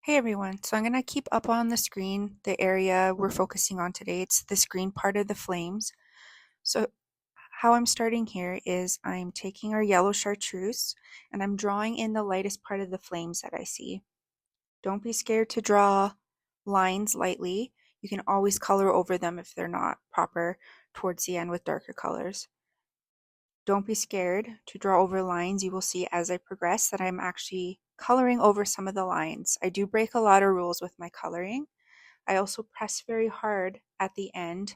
Hey everyone, so I'm going to keep up on the screen the area we're focusing on today. It's this green part of the flames. So how I'm starting here is I'm taking our yellow chartreuse and I'm drawing in the lightest part of the flames that I see. Don't be scared to draw lines lightly. You can always color over them if they're not proper towards the end with darker colors. Don't be scared to draw over lines. You will see as I progress that I'm actually coloring over some of the lines. I do break a lot of rules with my coloring. I also press very hard at the end,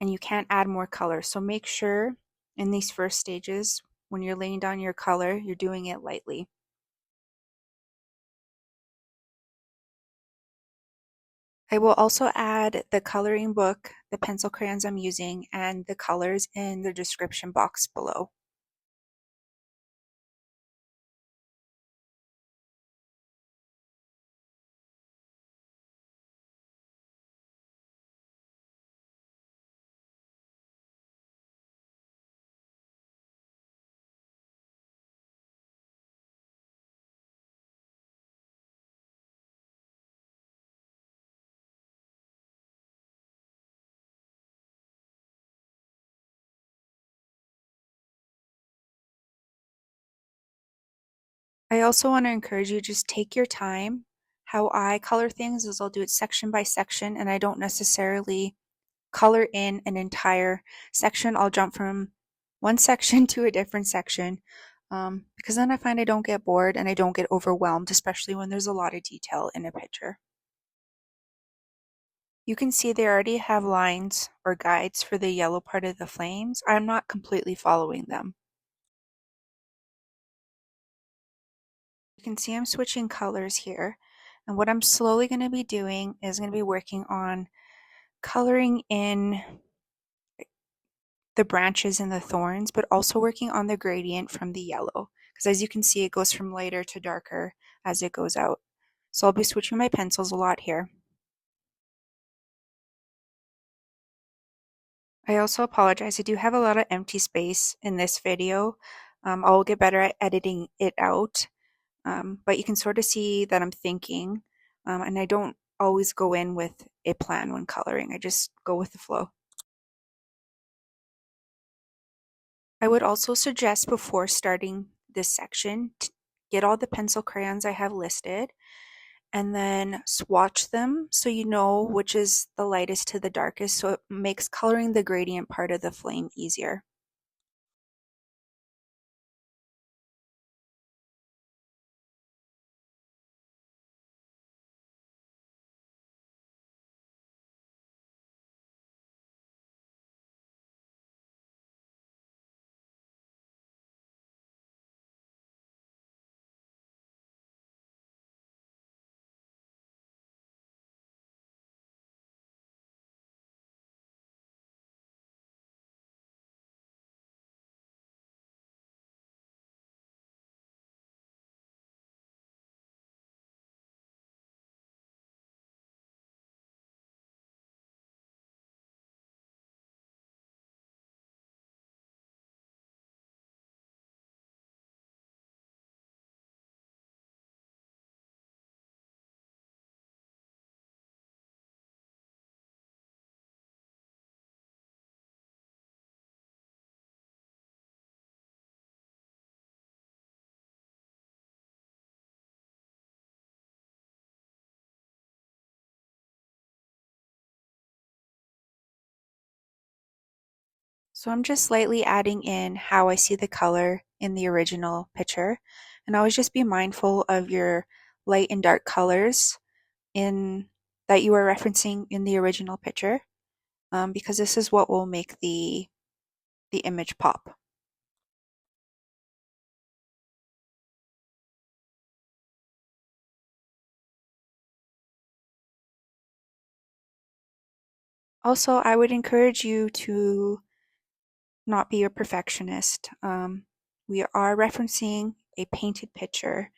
and you can't add more color. So make sure in these first stages, when you're laying down your color, you're doing it lightly. I will also add the coloring book, the pencil crayons I'm using, and the colors in the description box below. I also want to encourage you, just take your time. How I color things is I'll do it section by section, and I don't necessarily color in an entire section. I'll jump from one section to a different section because then I find I don't get bored and I don't get overwhelmed, especially when there's a lot of detail in a picture. You can see they already have lines or guides for the yellow part of the flames. I'm not completely following them. You can see I'm switching colors here, and what I'm slowly going to be doing is going to be working on coloring in the branches and the thorns, but also working on the gradient from the yellow, because as you can see, it goes from lighter to darker as it goes out. So I'll be switching my pencils a lot here. I also apologize, I do have a lot of empty space in this video. I'll get better at editing it out, but you can sort of see that I'm thinking, and I don't always go in with a plan when coloring. I just go with the flow. I would also suggest before starting this section, get all the pencil crayons I have listed and then swatch them so you know which is the lightest to the darkest, so it makes coloring the gradient part of the flame easier. So I'm just slightly adding in how I see the color in the original picture, and always just be mindful of your light and dark colors in that you are referencing in the original picture, because this is what will make the image pop. Also, I would encourage you to not be a perfectionist. We are referencing a painted picture,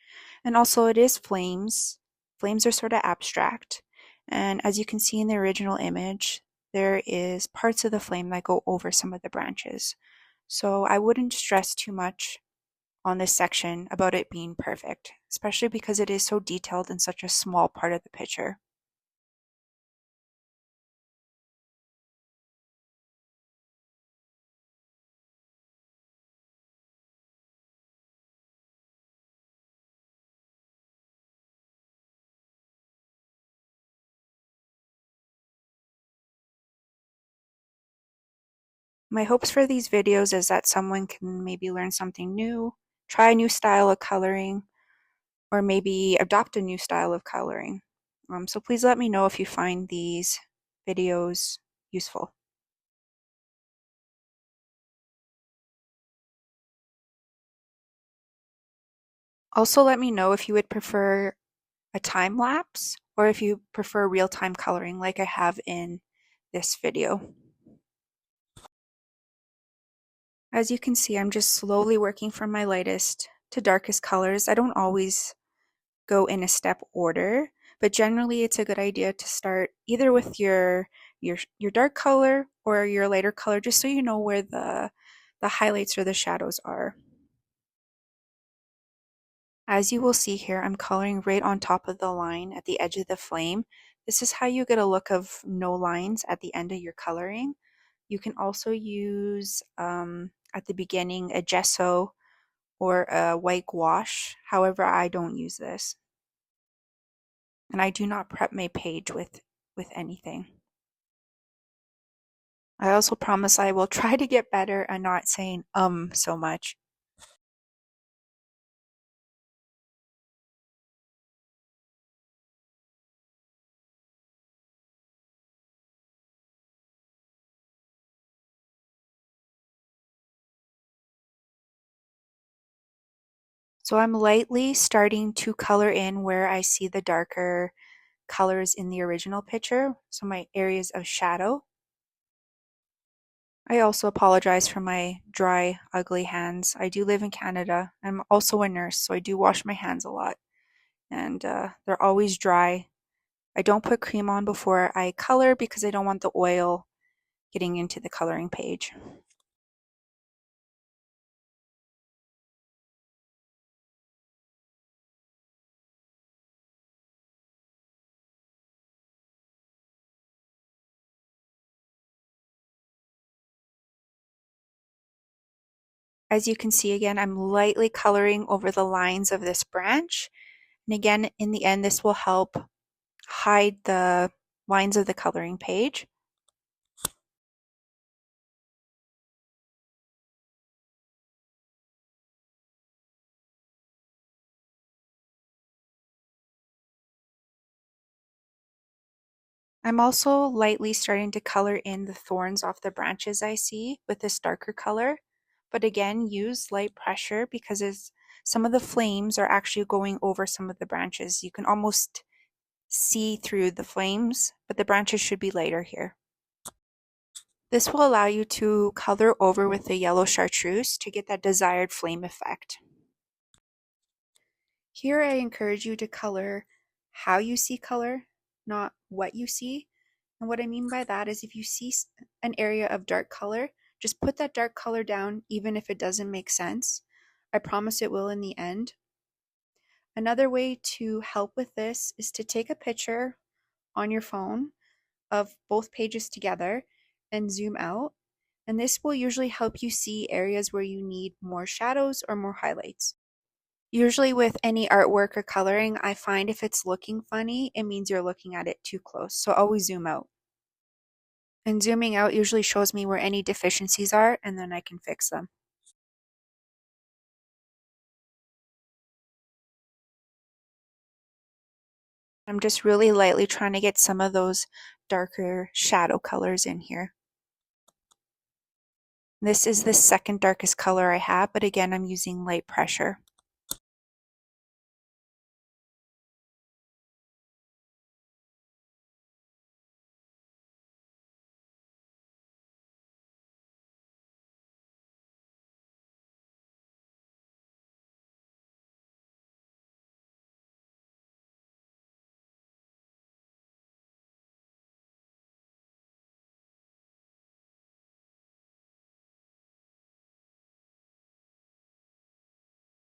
and also it is flames. Flames are sort of abstract, and as you can see in the original image, there is parts of the flame that go over some of the branches. So I wouldn't stress too much on this section about it being perfect, especially because it is so detailed in such a small part of the picture. My hopes for these videos is that someone can maybe learn something new, try a new style of coloring, or maybe adopt a new style of coloring. So please let me know if you find these videos useful. Also let me know if you would prefer a time lapse or if you prefer real-time coloring like I have in this video. As you can see, I'm just slowly working from my lightest to darkest colors. I don't always go in a step order, but generally it's a good idea to start either with your dark color or your lighter color, just so you know where the highlights or the shadows are. As you will see here, I'm coloring right on top of the line at the edge of the flame. This is how you get a look of no lines at the end of your coloring. You can also use at the beginning a gesso or a white gouache. However, I don't use this. And I do not prep my page with anything. I also promise I will try to get better at not saying so much. So I'm lightly starting to color in where I see the darker colors in the original picture, so my areas of shadow. I also apologize for my dry, ugly hands. I do live in Canada. I'm also a nurse, so I do wash my hands a lot, and they're always dry. I don't put cream on before I color because I don't want the oil getting into the coloring page. As you can see again, I'm lightly coloring over the lines of this branch. And again, in the end, this will help hide the lines of the coloring page. I'm also lightly starting to color in the thorns off the branches I see with this darker color. But again, use light pressure because some of the flames are actually going over some of the branches. You can almost see through the flames, but the branches should be lighter here. This will allow you to color over with the yellow chartreuse to get that desired flame effect. Here I encourage you to color how you see color, not what you see. And what I mean by that is if you see an area of dark color, just put that dark color down even if it doesn't make sense. I promise it will in the end. Another way to help with this is to take a picture on your phone of both pages together and zoom out. And this will usually help you see areas where you need more shadows or more highlights. Usually with any artwork or coloring, I find if it's looking funny, it means you're looking at it too close. So always zoom out. And zooming out usually shows me where any deficiencies are, and then I can fix them. I'm just really lightly trying to get some of those darker shadow colors in here. This is the second darkest color I have, but again, I'm using light pressure.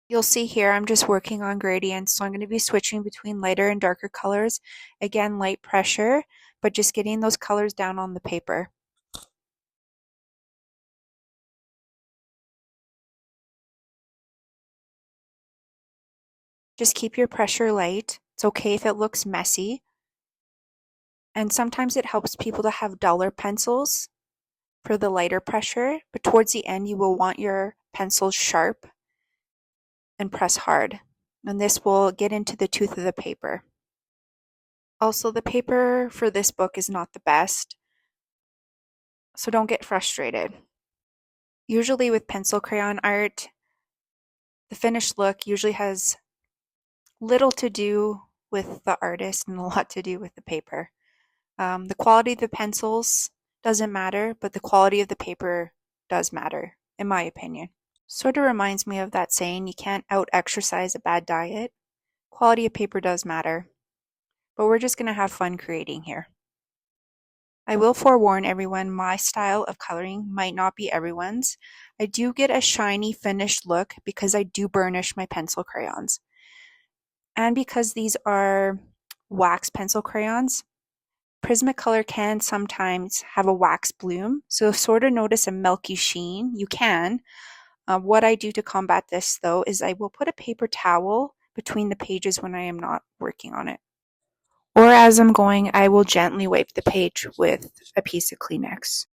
You'll see here I'm just working on gradients, so I'm going to be switching between lighter and darker colors. Again, light pressure, but just getting those colors down on the paper. Just keep your pressure light. It's okay if it looks messy. And sometimes it helps people to have duller pencils for the lighter pressure, but towards the end you will want your pencils sharp and press hard. And this will get into the tooth of the paper. Also, the paper for this book is not the best, so don't get frustrated. Usually with pencil crayon art, the finished look usually has little to do with the artist and a lot to do with the paper. The quality of the pencils doesn't matter, but the quality of the paper does matter, in my opinion. Sort of reminds me of that saying, you can't out-exercise a bad diet. Quality of paper does matter, but we're just going to have fun creating here. I will forewarn everyone, my style of coloring might not be everyone's. I do get a shiny finished look because I do burnish my pencil crayons. And because these are wax pencil crayons, Prismacolor can sometimes have a wax bloom, so sort of notice a milky sheen. You can. What I do to combat this, though, is I will put a paper towel between the pages when I am not working on it. Or as I'm going, I will gently wipe the page with a piece of Kleenex.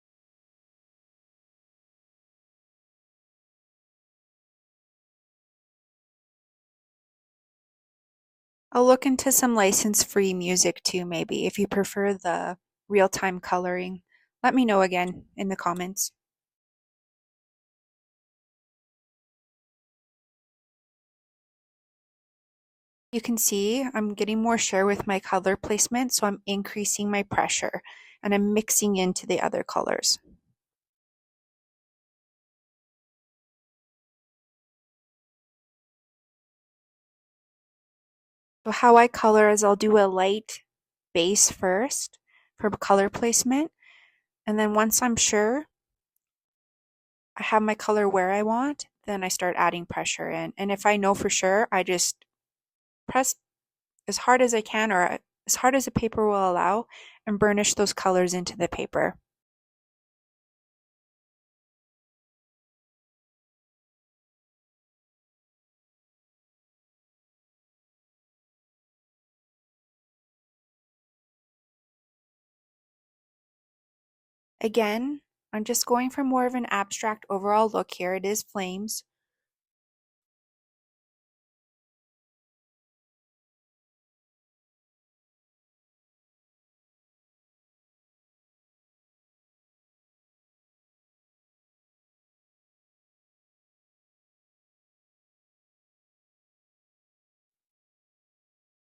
I'll look into some license-free music too, maybe, if you prefer the real-time coloring. Let me know again in the comments. You can see I'm getting more share with my color placement, so I'm increasing my pressure and I'm mixing into the other colors. So how I color is I'll do a light base first for color placement, and then once I'm sure I have my color where I want, then I start adding pressure in. And if I know for sure, I just press as hard as I can or as hard as the paper will allow and burnish those colors into the paper. Again, I'm just going for more of an abstract overall look here. It is flames.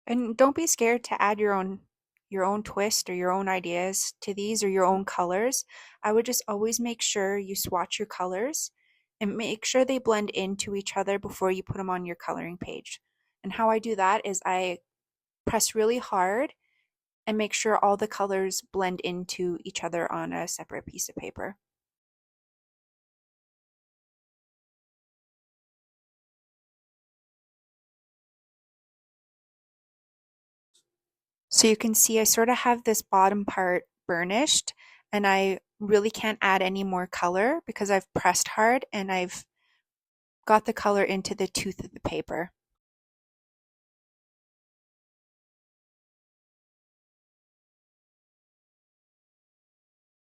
And don't be scared to add your own twist or your own ideas to these or your own colors. I would just always make sure you swatch your colors and make sure they blend into each other before you put them on your coloring page. And how I do that is I press really hard and make sure all the colors blend into each other on a separate piece of paper. So you can see I sort of have this bottom part burnished and I really can't add any more color because I've pressed hard and I've got the color into the tooth of the paper.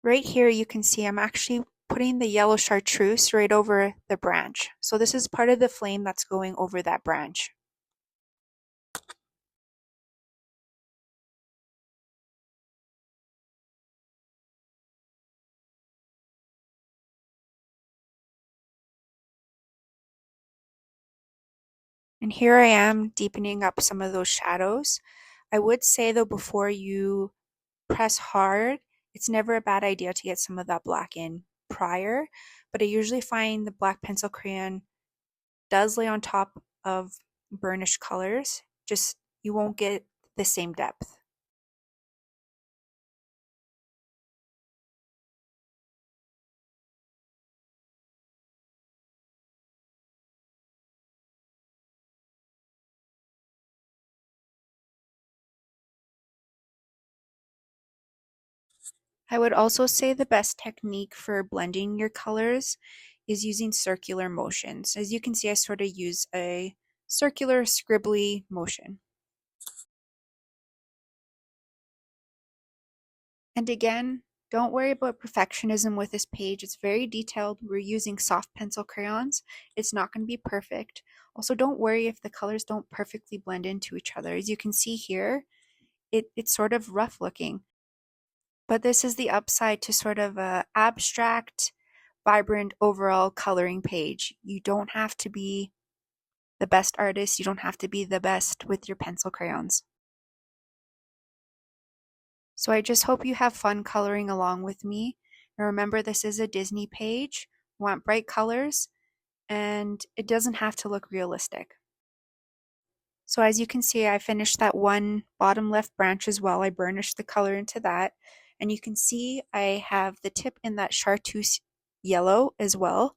Right here you can see I'm actually putting the yellow chartreuse right over the branch. So this is part of the flame that's going over that branch. And here I am deepening up some of those shadows. I would say though, before you press hard, it's never a bad idea to get some of that black in prior, but I usually find the black pencil crayon does lay on top of burnished colors, just you won't get the same depth. I would also say the best technique for blending your colors is using circular motions. As you can see, I sort of use a circular scribbly motion. And again, don't worry about perfectionism with this page. It's very detailed. We're using soft pencil crayons. It's not going to be perfect. Also, don't worry if the colors don't perfectly blend into each other. As you can see here, it's sort of rough looking. But this is the upside to sort of a abstract, vibrant overall coloring page. You don't have to be the best artist. You don't have to be the best with your pencil crayons. So I just hope you have fun coloring along with me. And remember, this is a Disney page. We want bright colors, and it doesn't have to look realistic. So as you can see, I finished that one bottom left branch as well. I burnished the color into that. And you can see I have the tip in that chartreuse yellow as well.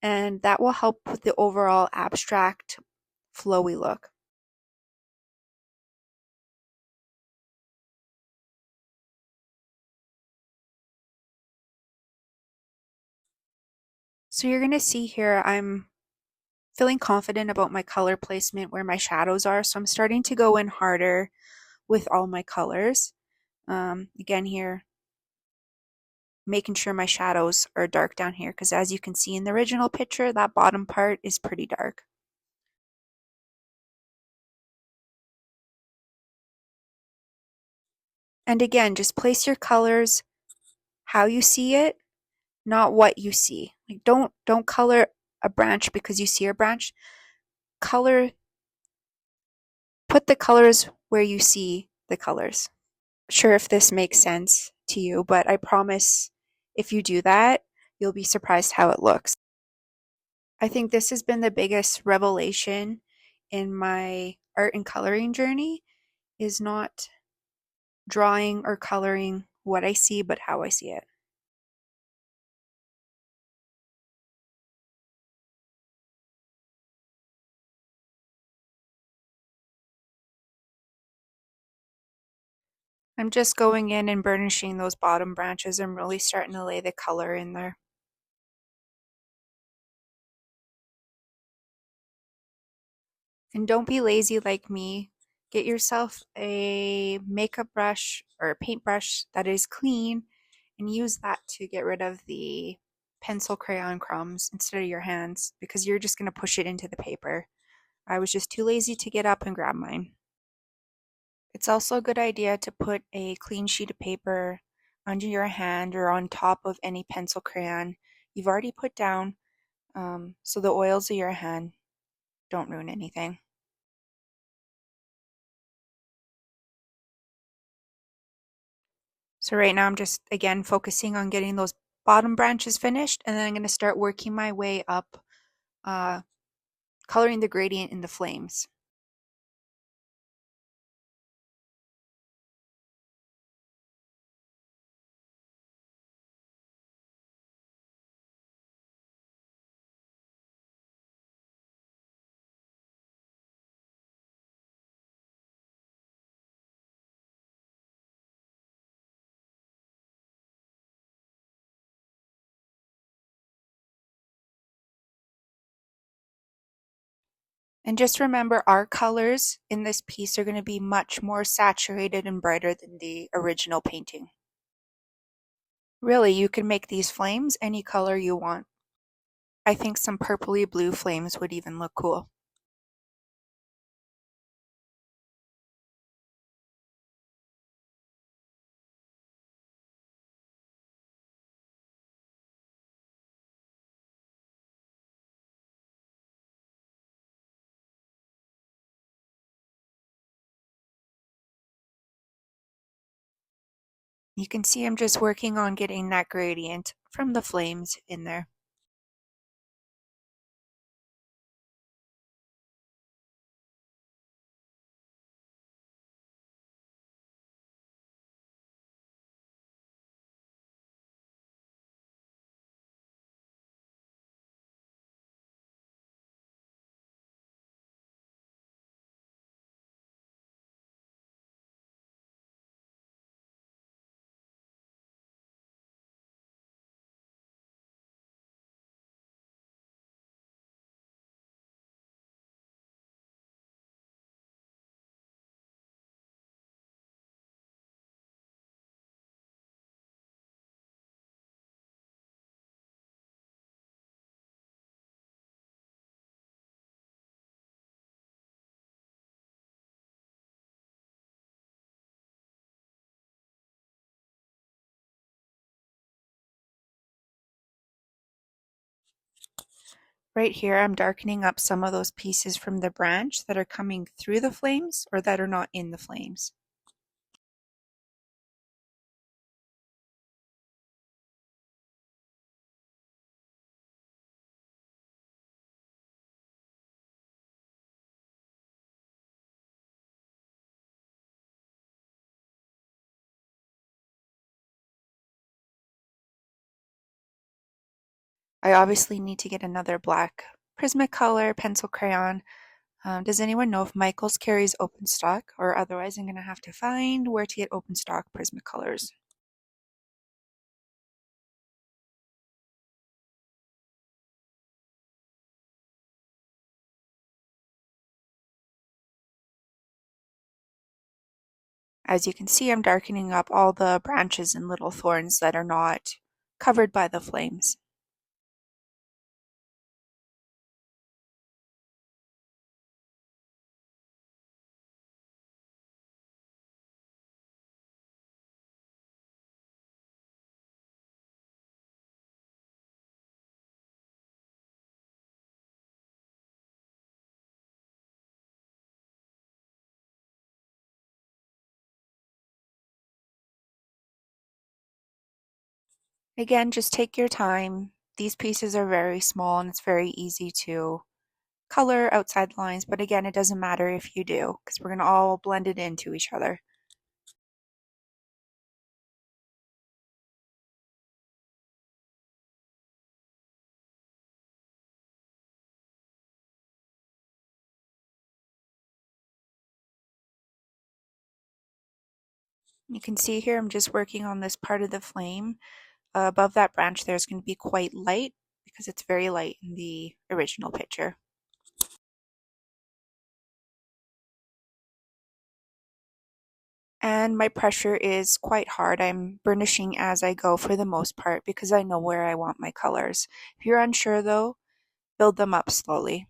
And that will help with the overall abstract, flowy look. So you're going to see here, I'm feeling confident about my color placement where my shadows are. So I'm starting to go in harder with all my colors. Again here, making sure my shadows are dark down here because as you can see in the original picture, that bottom part is pretty dark. And again, just place your colors how you see it, not what you see. Like don't color a branch because you see a branch. Color Put the colors where you see the colors. Sure if this makes sense to you, but I promise if you do that, you'll be surprised how it looks. I think this has been the biggest revelation in my art and coloring journey is not drawing or coloring what I see, but how I see it. I'm just going in and burnishing those bottom branches and really starting to lay the color in there. And don't be lazy like me. Get yourself a makeup brush or a paintbrush that is clean and use that to get rid of the pencil crayon crumbs instead of your hands because you're just going to push it into the paper. I was just too lazy to get up and grab mine. It's also a good idea to put a clean sheet of paper under your hand or on top of any pencil crayon you've already put down so the oils of your hand don't ruin anything. So right now I'm just, again, focusing on getting those bottom branches finished, and then I'm going to start working my way up, uh, coloring the gradient in the flames. And just remember, our colors in this piece are going to be much more saturated and brighter than the original painting. Really, you can make these flames any color you want. I think some purpley blue flames would even look cool. You can see I'm just working on getting that gradient from the flames in there. Right here, I'm darkening up some of those pieces from the branch that are coming through the flames or that are not in the flames. I obviously need to get another black Prismacolor pencil crayon. Does anyone know if Michaels carries open stock, or otherwise I'm going to have to find where to get open stock Prismacolors? As you can see, I'm darkening up all the branches and little thorns that are not covered by the flames. Again, just take your time. These pieces are very small and it's very easy to color outside lines, but again, it doesn't matter if you do, because we're going to all blend it into each other. You can see here I'm just working on this part of the flame. Above that branch there's going to be quite light because it's very light in the original picture. And my pressure is quite hard. I'm burnishing as I go for the most part because I know where I want my colors. If you're unsure though, build them up slowly.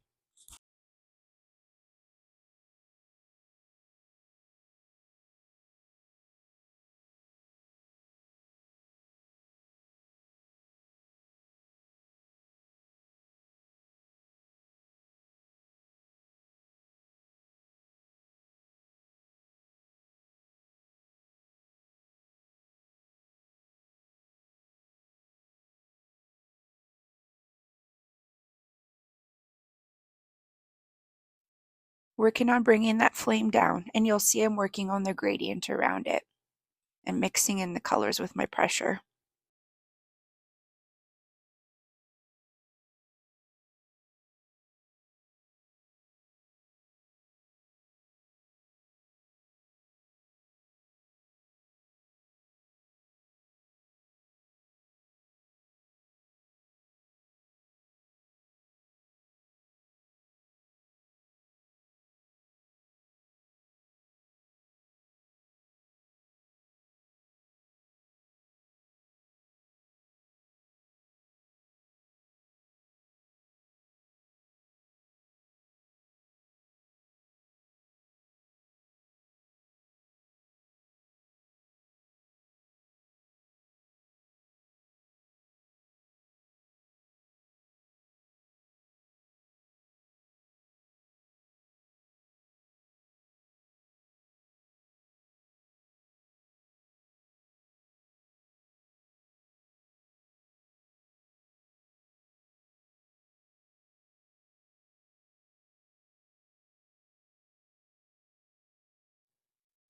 Working on bringing that flame down, and you'll see I'm working on the gradient around it and mixing in the colors with my pressure.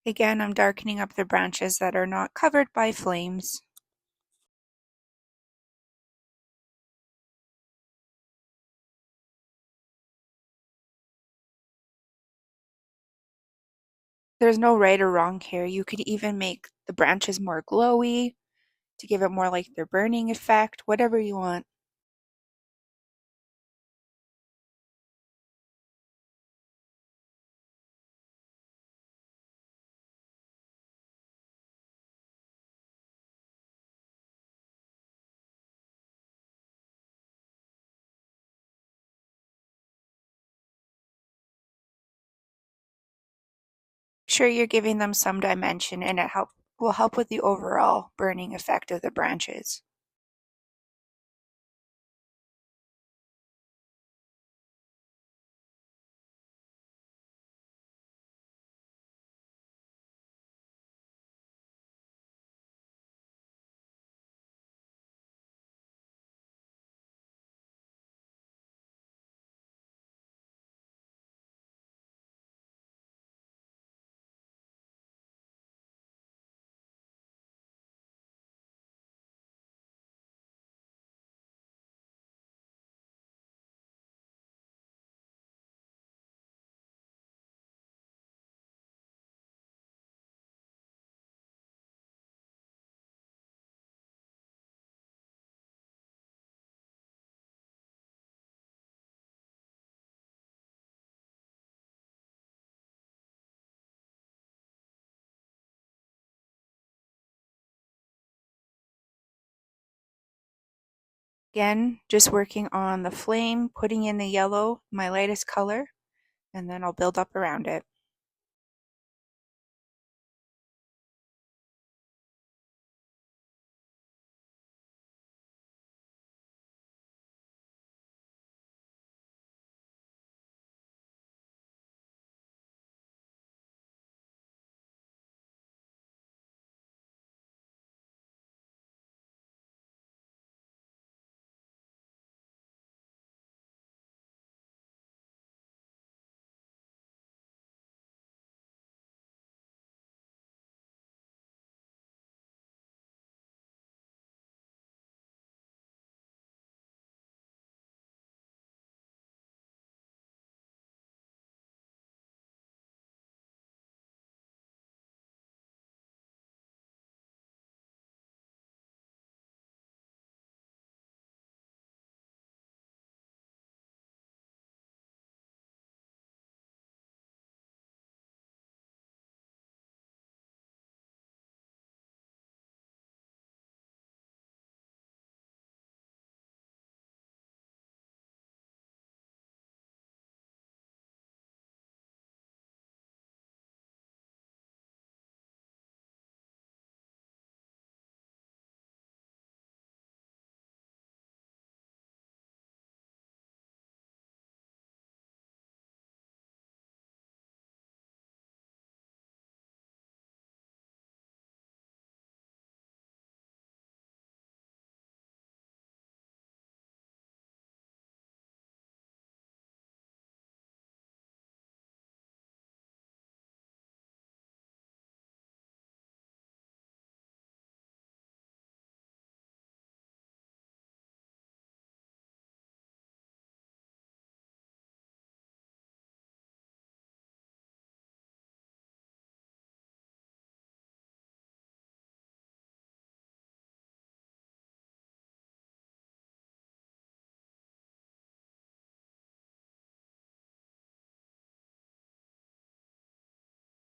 Again, I'm darkening up the branches that are not covered by flames. There's no right or wrong here. You could even make the branches more glowy to give it more like their burning effect, whatever you want. Sure, you're giving them some dimension and will help with the overall burning effect of the branches. Again, just working on the flame, putting in the yellow, my lightest color, and then I'll build up around it.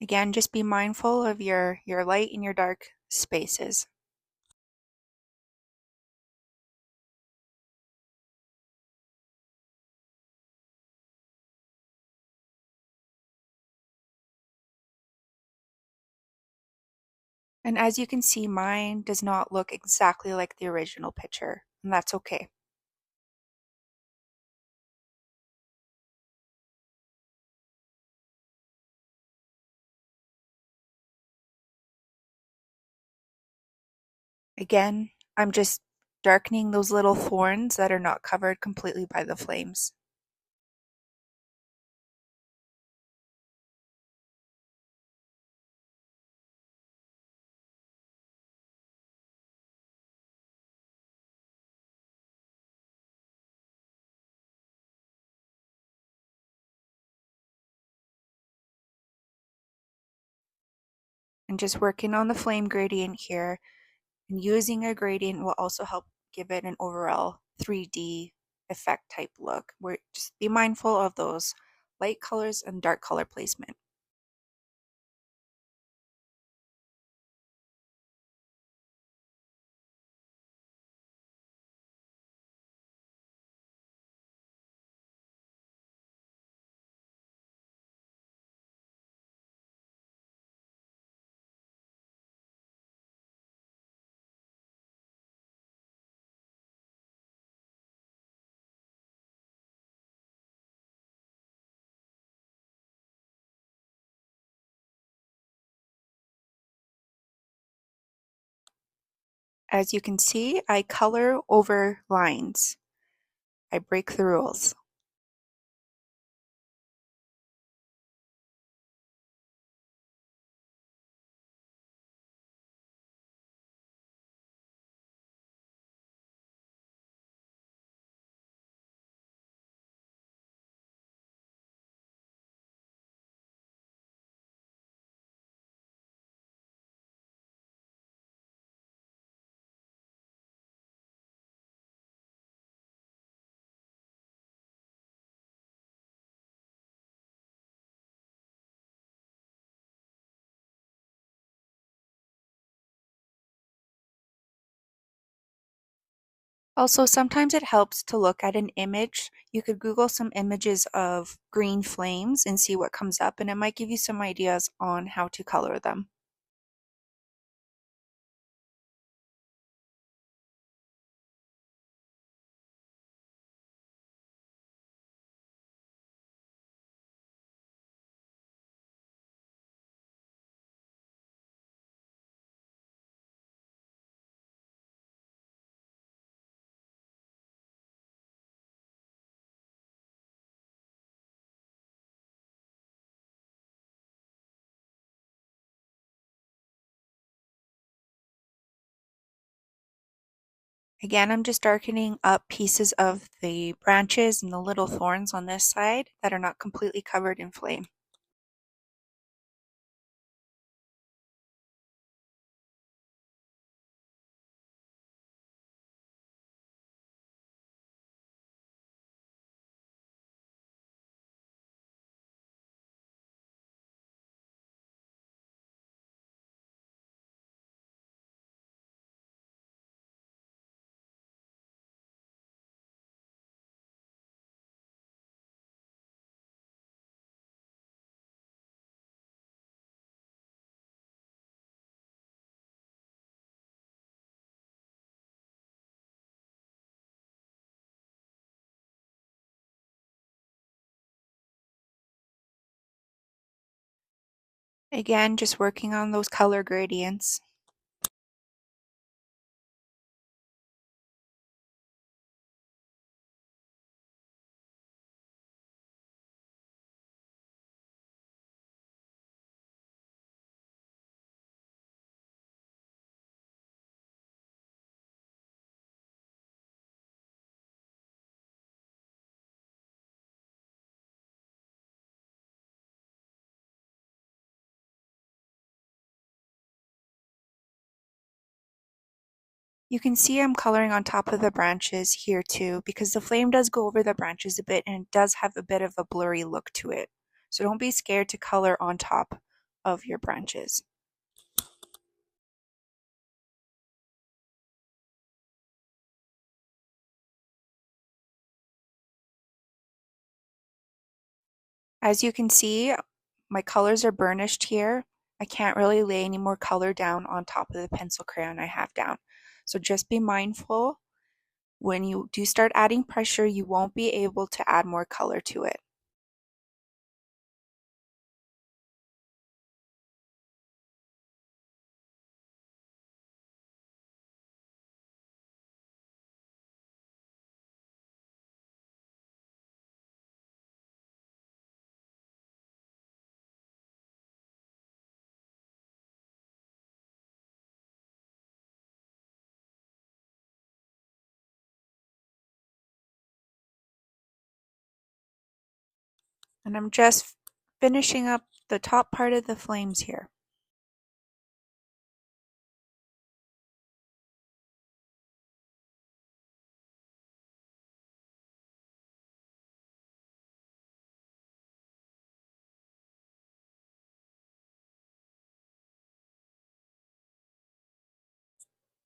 Again, just be mindful of your light and your dark spaces. And as you can see, mine does not look exactly like the original picture, and that's okay. Again, I'm just darkening those little thorns that are not covered completely by the flames. And just working on the flame gradient here, and using a gradient will also help give it an overall 3D effect type look, where just be mindful of those light colors and dark color placement. As you can see, I color over lines. I break the rules. Also, sometimes it helps to look at an image. You could Google some images of green flames and see what comes up, and it might give you some ideas on how to color them. Again, I'm just darkening up pieces of the branches and the little thorns on this side that are not completely covered in flame. Again, just working on those color gradients. You can see I'm coloring on top of the branches here too, because the flame does go over the branches a bit and it does have a bit of a blurry look to it. So don't be scared to color on top of your branches. As you can see, my colors are burnished here. I can't really lay any more color down on top of the pencil crayon I have down. So just be mindful. When you do start adding pressure, you won't be able to add more color to it. And I'm just finishing up the top part of the flames here.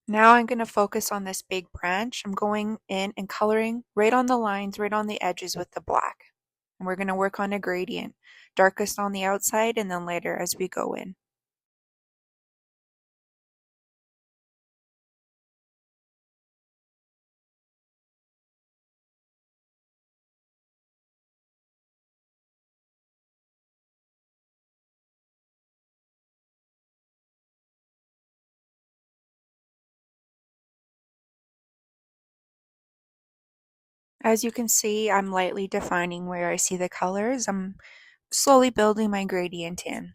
Now I'm going to focus on this big branch. I'm going in and coloring right on the lines, right on the edges with the black. And we're going to work on a gradient, darkest on the outside and then lighter as we go in. As you can see, I'm lightly defining where I see the colors. I'm slowly building my gradient in.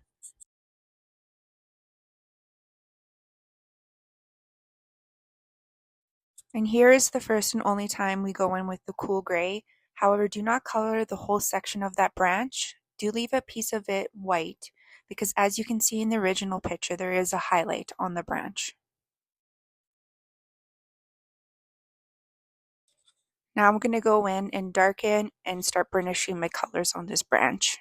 And here is the first and only time we go in with the cool gray. However, do not color the whole section of that branch. Do leave a piece of it white because as you can see in the original picture, there is a highlight on the branch. Now I'm going to go in and darken and start burnishing my colors on this branch.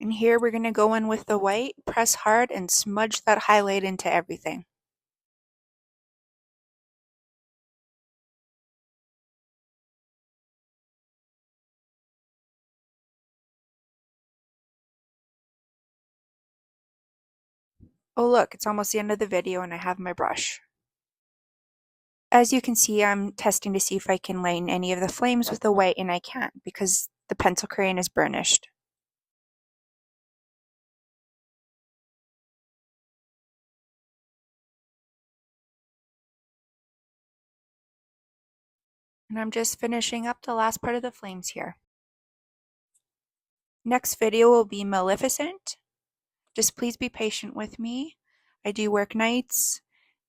And here we're going to go in with the white, press hard, and smudge that highlight into everything. Oh look, it's almost the end of the video and I have my brush. As you can see, I'm testing to see if I can lighten any of the flames with the white, and I can't because the pencil crayon is burnished. And I'm just finishing up the last part of the flames here. Next video will be Maleficent. Just please be patient with me. I do work nights,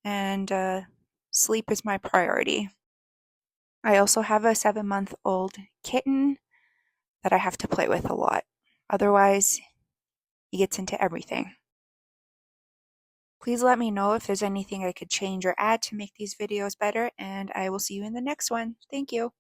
and sleep is my priority. I also have a 7-month-old kitten that I have to play with a lot. Otherwise, he gets into everything. Please let me know if there's anything I could change or add to make these videos better, and I will see you in the next one. Thank you.